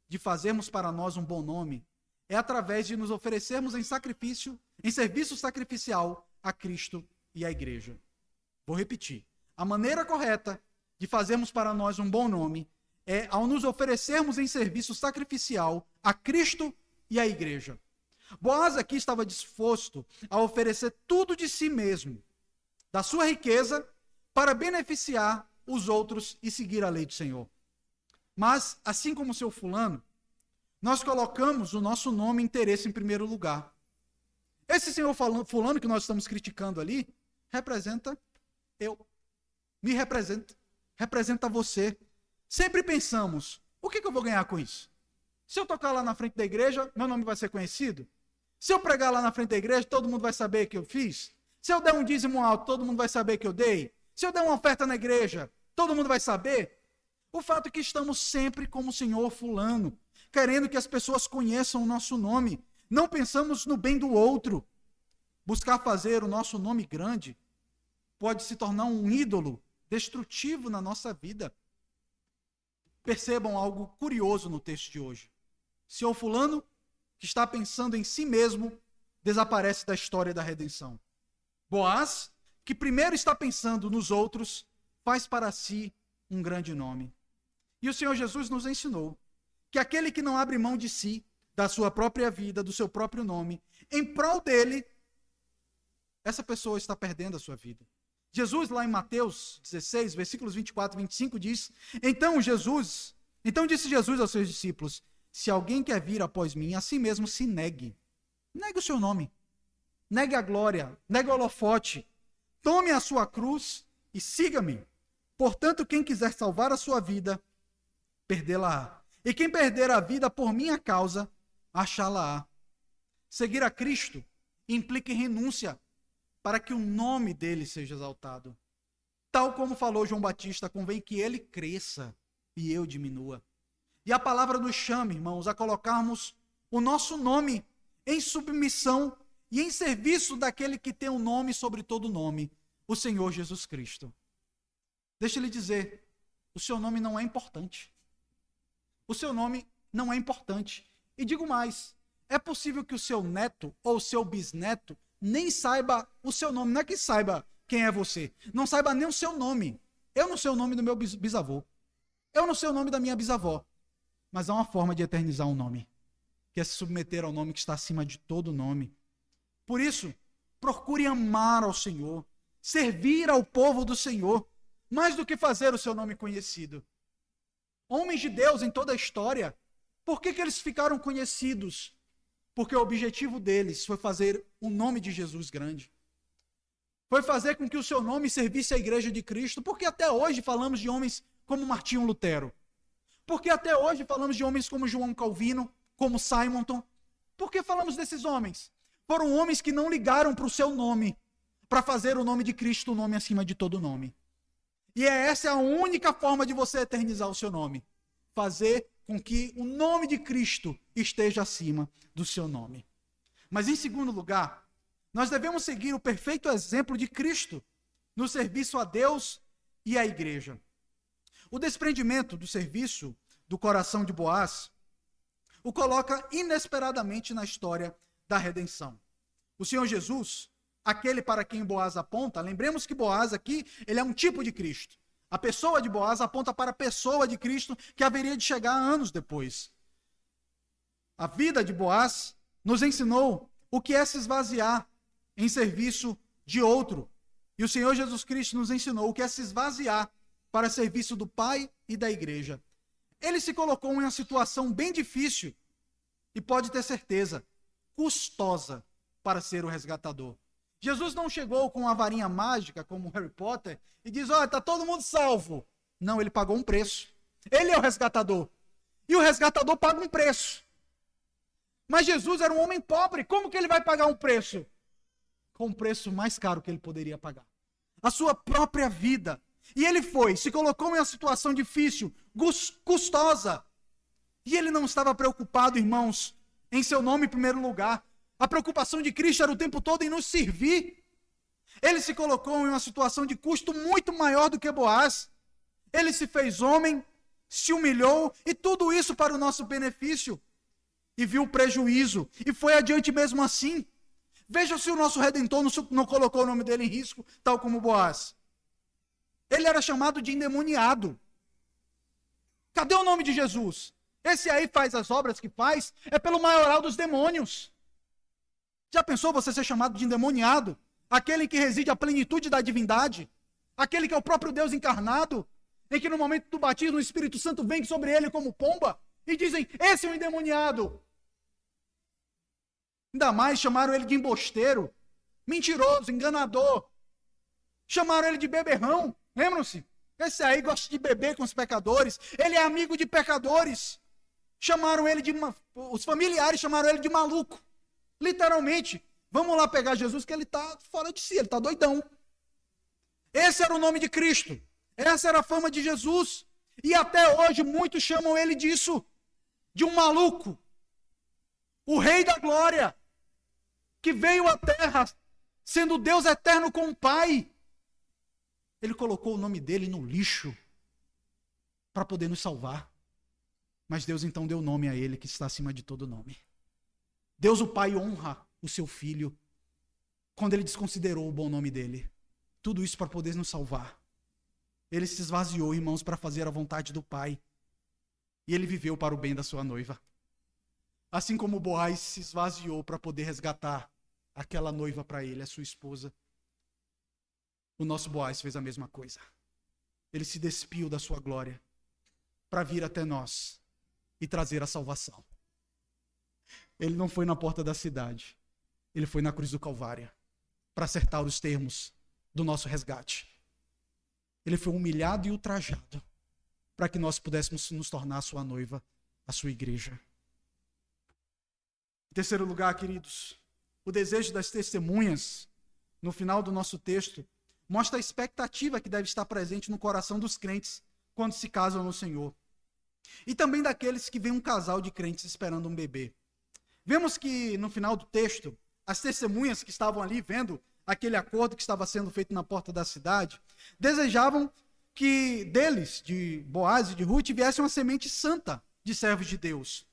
de fazermos para nós um bom nome é através de nos oferecermos em sacrifício, em serviço sacrificial a Cristo e à igreja. Vou repetir. A maneira correta de fazermos para nós um bom nome é ao nos oferecermos em serviço sacrificial a Cristo e à igreja. Boaz aqui estava disposto a oferecer tudo de si mesmo, da sua riqueza, para beneficiar os outros e seguir a lei do Senhor. Mas, assim como o seu fulano, nós colocamos o nosso nome e interesse em primeiro lugar. Esse senhor fulano que nós estamos criticando ali, representa eu. Me representa. Representa você. Sempre pensamos, o que eu vou ganhar com isso? Se eu tocar lá na frente da igreja, meu nome vai ser conhecido? Se eu pregar lá na frente da igreja, todo mundo vai saber que eu fiz? Se eu der um dízimo alto, todo mundo vai saber que eu dei? Se eu der uma oferta na igreja, todo mundo vai saber? O fato é que estamos sempre como o senhor fulano, querendo que as pessoas conheçam o nosso nome. Não pensamos no bem do outro. buscar fazer o nosso nome grande, pode se tornar um ídolo destrutivo na nossa vida. Percebam algo curioso no texto de hoje. Senhor fulano, que está pensando em si mesmo, desaparece da história da redenção. Boaz, que primeiro está pensando nos outros, faz para si um grande nome. E o Senhor Jesus nos ensinou que aquele que não abre mão de si, da sua própria vida, do seu próprio nome, em prol dele, essa pessoa está perdendo a sua vida. Jesus, lá em Mateus 16, versículos 24 e 25, diz: Então disse Jesus aos seus discípulos: se alguém quer vir após mim, a si mesmo se negue. Negue o seu nome. Negue a glória. Negue o holofote. Tome a sua cruz e siga-me. Portanto, quem quiser salvar a sua vida, perdê-la-á. E quem perder a vida por minha causa, achá-la-á. Seguir a Cristo implica em renúncia para que o nome dele seja exaltado. Tal como falou João Batista, convém que ele cresça e eu diminua. E a palavra nos chama, irmãos, a colocarmos o nosso nome em submissão e em serviço daquele que tem um nome sobre todo nome, o Senhor Jesus Cristo. Deixa eu lhe dizer, o seu nome não é importante. O seu nome não é importante. E digo mais, é possível que o seu neto ou o seu bisneto nem saiba o seu nome. Não é que saiba quem é você, não saiba nem o seu nome. Eu não sei o nome do meu bisavô. Eu não sei o nome da minha bisavó. Mas há uma forma de eternizar um nome, que é se submeter ao nome que está acima de todo nome. Por isso, procure amar ao Senhor, servir ao povo do Senhor, mais do que fazer o seu nome conhecido. Homens de Deus em toda a história, por que eles ficaram conhecidos? Porque o objetivo deles foi fazer o nome de Jesus grande. Foi fazer com que o seu nome servisse à igreja de Cristo, porque até hoje falamos de homens como Martinho Lutero. Porque até hoje falamos de homens como João Calvino, como Simonton. Por que falamos desses homens? Foram homens que não ligaram para o seu nome, para fazer o nome de Cristo o nome acima de todo nome. E essa é a única forma de você eternizar o seu nome. Fazer com que o nome de Cristo esteja acima do seu nome. Mas em segundo lugar, nós devemos seguir o perfeito exemplo de Cristo no serviço a Deus e à igreja. O desprendimento do serviço do coração de Boaz o coloca inesperadamente na história da redenção. O Senhor Jesus, aquele para quem Boaz aponta, lembremos que Boaz aqui, ele é um tipo de Cristo. A pessoa de Boaz aponta para a pessoa de Cristo que haveria de chegar anos depois. A vida de Boaz nos ensinou o que é se esvaziar em serviço de outro. E o Senhor Jesus Cristo nos ensinou o que é se esvaziar para serviço do Pai e da igreja. Ele se colocou em uma situação bem difícil e pode ter certeza, custosa para ser o resgatador. Jesus não chegou com uma varinha mágica como Harry Potter e diz: olha, está todo mundo salvo. Não, ele pagou um preço. Ele é o resgatador. E o resgatador paga um preço. Mas Jesus era um homem pobre. Como que ele vai pagar um preço? Com o preço mais caro que ele poderia pagar. A sua própria vida. E ele se colocou em uma situação difícil, custosa. E ele não estava preocupado, irmãos, em seu nome em primeiro lugar. A preocupação de Cristo era o tempo todo em nos servir. Ele se colocou em uma situação de custo muito maior do que Boaz. Ele se fez homem, se humilhou, e tudo isso para o nosso benefício. E viu o prejuízo, e foi adiante mesmo assim. Veja se o nosso Redentor não colocou o nome dele em risco, tal como Boaz. Ele era chamado de endemoniado. Cadê o nome de Jesus? Esse aí faz as obras que faz, é pelo maioral dos demônios. Já pensou você ser chamado de endemoniado? Aquele que reside a plenitude da divindade? Aquele que é o próprio Deus encarnado? Em que no momento do batismo o Espírito Santo vem sobre ele como pomba? E dizem, esse é um endemoniado. Ainda mais chamaram ele de embosteiro, mentiroso, enganador. Chamaram ele de beberrão. Lembram-se? Esse aí gosta de beber com os pecadores. Ele é amigo de pecadores. Chamaram ele os familiares chamaram ele de maluco. Literalmente. Vamos lá pegar Jesus que ele está fora de si, ele está doidão. Esse era o nome de Cristo. Essa era a fama de Jesus. E até hoje muitos chamam ele disso. De um maluco. O Rei da Glória. Que veio à terra sendo Deus eterno com o Pai, ele colocou o nome dele no lixo para poder nos salvar. Mas Deus então deu nome a ele que está acima de todo nome. Deus o Pai honra o seu Filho quando ele desconsiderou o bom nome dele. Tudo isso para poder nos salvar. Ele se esvaziou, irmãos, para fazer a vontade do Pai. E ele viveu para o bem da sua noiva. Assim como Boaz se esvaziou para poder resgatar aquela noiva para ele, a sua esposa, o nosso Boaz fez a mesma coisa. Ele se despiu da sua glória para vir até nós e trazer a salvação. Ele não foi na porta da cidade, ele foi na cruz do Calvário para acertar os termos do nosso resgate. Ele foi humilhado e ultrajado para que nós pudéssemos nos tornar a sua noiva, a sua igreja. Em terceiro lugar, queridos, o desejo das testemunhas, no final do nosso texto, mostra a expectativa que deve estar presente no coração dos crentes quando se casam no Senhor. E também daqueles que veem um casal de crentes esperando um bebê. Vemos que no final do texto, as testemunhas que estavam ali vendo aquele acordo que estava sendo feito na porta da cidade, desejavam que deles, de Boaz e de Ruth, viesse uma semente santa de servos de Deus.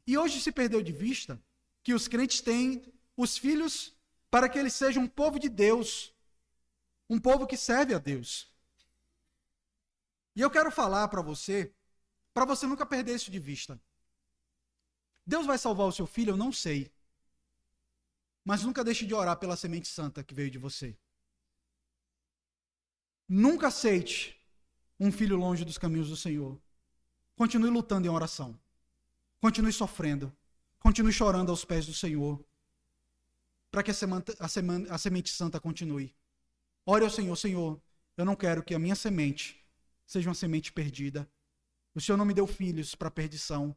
E hoje se perdeu de vista que os crentes têm os filhos para que eles sejam um povo de Deus, um povo que serve a Deus. E eu quero falar para você nunca perder isso de vista. Deus vai salvar o seu filho? Eu não sei. Mas nunca deixe de orar pela semente santa que veio de você. Nunca aceite um filho longe dos caminhos do Senhor. Continue lutando em oração. Continue sofrendo. Continue chorando aos pés do Senhor. Para que a semente santa continue. Ore ao Senhor: Senhor, eu não quero que a minha semente seja uma semente perdida. O Senhor não me deu filhos para perdição,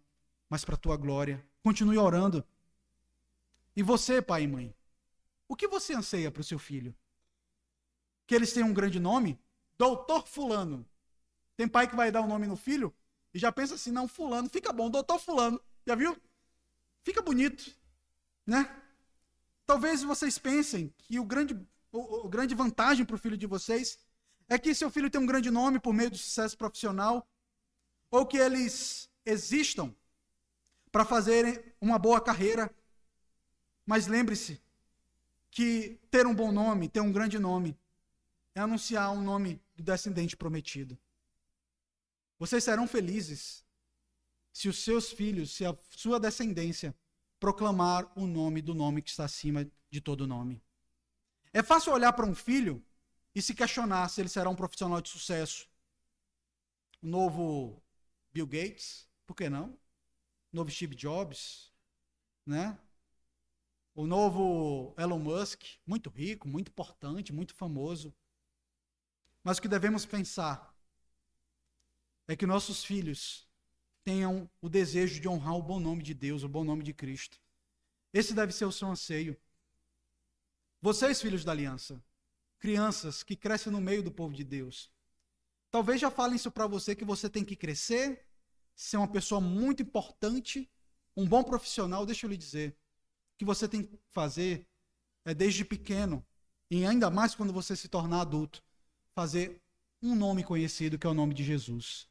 mas para a tua glória. Continue orando. E você, pai e mãe, o que você anseia para o seu filho? Que eles tenham um grande nome? Doutor Fulano. Tem pai que vai dar um nome no filho e já pensa assim: não, Fulano, fica bom, Doutor Fulano. Já viu? Fica bonito, né? Talvez vocês pensem que o grande vantagem para o filho de vocês é que seu filho tem um grande nome por meio do sucesso profissional, ou que eles existam para fazerem uma boa carreira. Mas lembre-se que ter um bom nome, ter um grande nome, é anunciar um nome do descendente prometido. Vocês serão felizes se os seus filhos, se a sua descendência proclamar o nome do nome que está acima de todo nome. É fácil olhar para um filho e se questionar se ele será um profissional de sucesso. O novo Bill Gates, por que não? O novo Steve Jobs, né? O novo Elon Musk, muito rico, muito importante, muito famoso. Mas o que devemos pensar é que nossos filhos tenham o desejo de honrar o bom nome de Deus, o bom nome de Cristo. Esse deve ser o seu anseio. Vocês, filhos da aliança, crianças que crescem no meio do povo de Deus, talvez já falem isso para você, que você tem que crescer, ser uma pessoa muito importante, um bom profissional. Deixa eu lhe dizer, o que você tem que fazer é desde pequeno, e ainda mais quando você se tornar adulto, fazer um nome conhecido, que é o nome de Jesus.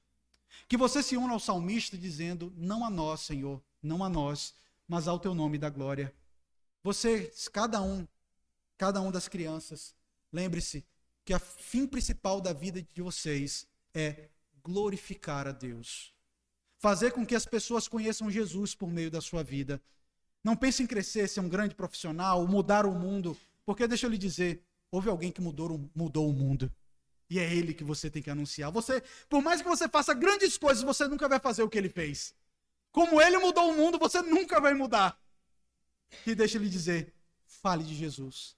Que você se una ao salmista dizendo: não a nós, Senhor, não a nós, mas ao teu nome da glória. Vocês, cada um das crianças, lembre-se que o fim principal da vida de vocês é glorificar a Deus. Fazer com que as pessoas conheçam Jesus por meio da sua vida. Não pense em crescer, ser um grande profissional, mudar o mundo, porque deixa eu lhe dizer, houve alguém que mudou o mundo. E é ele que você tem que anunciar. Você, por mais que você faça grandes coisas, você nunca vai fazer o que ele fez. Como ele mudou o mundo, você nunca vai mudar. E deixa eu lhe dizer, fale de Jesus.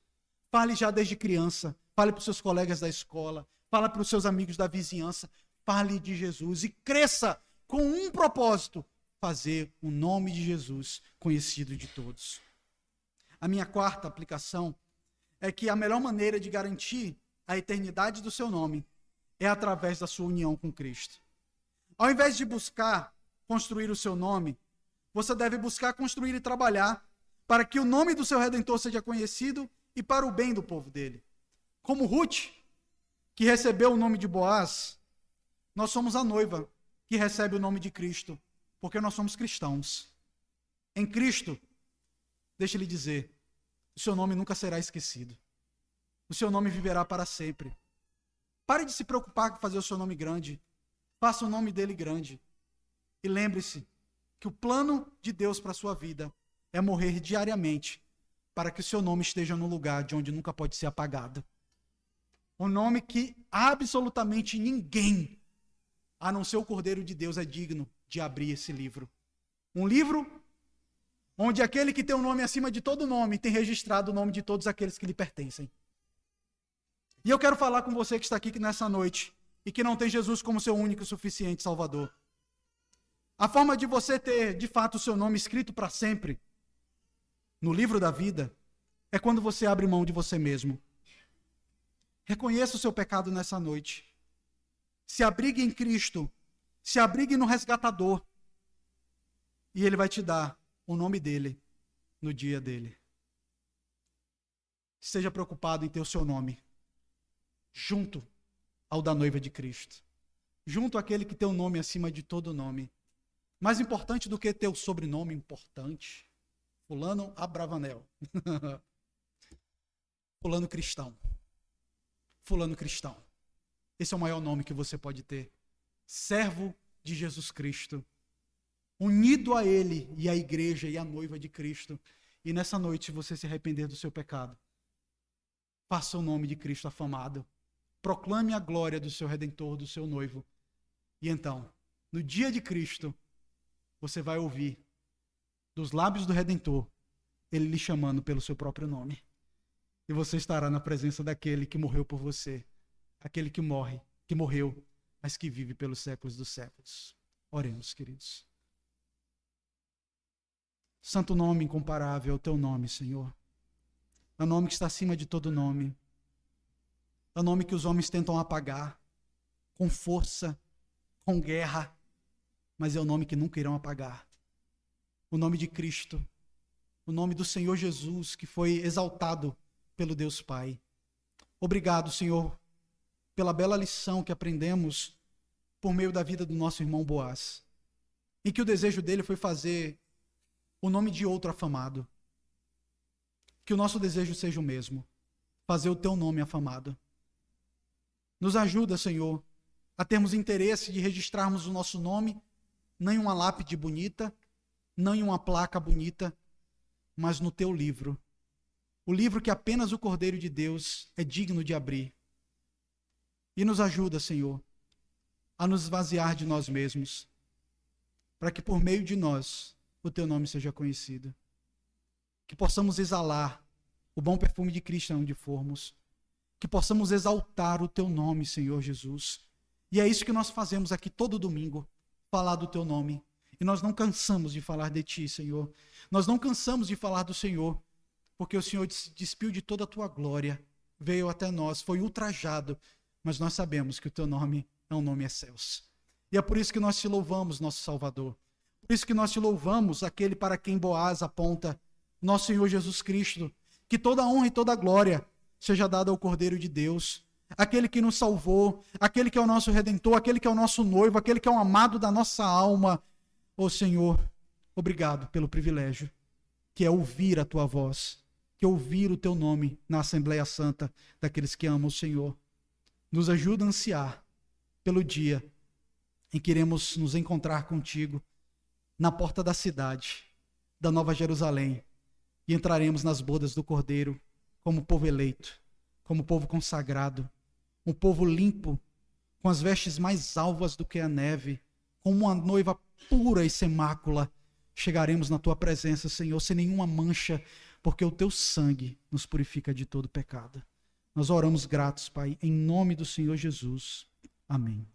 Fale já desde criança. Fale para os seus colegas da escola. Fale para os seus amigos da vizinhança. Fale de Jesus e cresça com um propósito: fazer o nome de Jesus conhecido de todos. A minha quarta aplicação é que a melhor maneira de garantir a eternidade do seu nome é através da sua união com Cristo. Ao invés de buscar construir o seu nome, você deve buscar construir e trabalhar para que o nome do seu Redentor seja conhecido e para o bem do povo dele. Como Ruth, que recebeu o nome de Boaz, nós somos a noiva que recebe o nome de Cristo, porque nós somos cristãos. Em Cristo, deixa eu lhe dizer, o seu nome nunca será esquecido. O seu nome viverá para sempre. Pare de se preocupar com fazer o seu nome grande. Faça o nome dele grande. E lembre-se que o plano de Deus para a sua vida é morrer diariamente para que o seu nome esteja no lugar de onde nunca pode ser apagado. Um nome que absolutamente ninguém, a não ser o Cordeiro de Deus, é digno de abrir esse livro. Um livro onde aquele que tem o nome acima de todo nome tem registrado o nome de todos aqueles que lhe pertencem. E eu quero falar com você que está aqui nessa noite e que não tem Jesus como seu único e suficiente Salvador. A forma de você ter, de fato, o seu nome escrito para sempre no livro da vida é quando você abre mão de você mesmo. Reconheça o seu pecado nessa noite. Se abrigue em Cristo. Se abrigue no resgatador. E Ele vai te dar o nome dele no dia dele. Esteja preocupado em ter o seu nome junto ao da noiva de Cristo. Junto àquele que tem o nome acima de todo nome. Mais importante do que ter o sobrenome importante. Fulano Abravanel. Fulano Cristão. Fulano Cristão. Esse é o maior nome que você pode ter. Servo de Jesus Cristo. Unido a Ele e à igreja e à noiva de Cristo. E nessa noite, se você se arrepender do seu pecado, faça o nome de Cristo afamado. Proclame a glória do seu Redentor, do seu noivo. E então, no dia de Cristo, você vai ouvir dos lábios do Redentor, Ele lhe chamando pelo seu próprio nome. E você estará na presença daquele que morreu por você. Aquele que morreu, mas que vive pelos séculos dos séculos. Oremos, queridos. Santo nome incomparável é o teu nome, Senhor. É o nome que está acima de todo nome. É o nome que os homens tentam apagar com força, com guerra, mas é o nome que nunca irão apagar. O nome de Cristo, o nome do Senhor Jesus, que foi exaltado pelo Deus Pai. Obrigado, Senhor, pela bela lição que aprendemos por meio da vida do nosso irmão Boaz, em que o desejo dele foi fazer o nome de outro afamado. Que o nosso desejo seja o mesmo, fazer o teu nome afamado. Nos ajuda, Senhor, a termos interesse de registrarmos o nosso nome, não em uma lápide bonita, não em uma placa bonita, mas no teu livro. O livro que apenas o Cordeiro de Deus é digno de abrir. E nos ajuda, Senhor, a nos esvaziar de nós mesmos, para que por meio de nós o teu nome seja conhecido. Que possamos exalar o bom perfume de Cristo onde formos. Que possamos exaltar o teu nome, Senhor Jesus. E é isso que nós fazemos aqui todo domingo, falar do teu nome. E nós não cansamos de falar de ti, Senhor. Nós não cansamos de falar do Senhor, porque o Senhor se despiu de toda a tua glória, veio até nós, foi ultrajado, mas nós sabemos que o teu nome é um nome excelso. E é por isso que nós te louvamos, nosso Salvador. Por isso que nós te louvamos, aquele para quem Boaz aponta, nosso Senhor Jesus Cristo. Que toda a honra e toda a glória seja dada ao Cordeiro de Deus, aquele que nos salvou, aquele que é o nosso Redentor, aquele que é o nosso noivo, aquele que é o amado da nossa alma. Ó Senhor, obrigado pelo privilégio, que é ouvir a tua voz, que é ouvir o teu nome na Assembleia Santa daqueles que amam o Senhor. Nos ajuda a ansiar pelo dia em que iremos nos encontrar contigo na porta da cidade, da Nova Jerusalém, e entraremos nas bodas do Cordeiro como povo eleito, como povo consagrado, um povo limpo, com as vestes mais alvas do que a neve, como uma noiva pura e sem mácula. Chegaremos na tua presença, Senhor, sem nenhuma mancha, porque o teu sangue nos purifica de todo pecado. Nós oramos gratos, Pai, em nome do Senhor Jesus. Amém.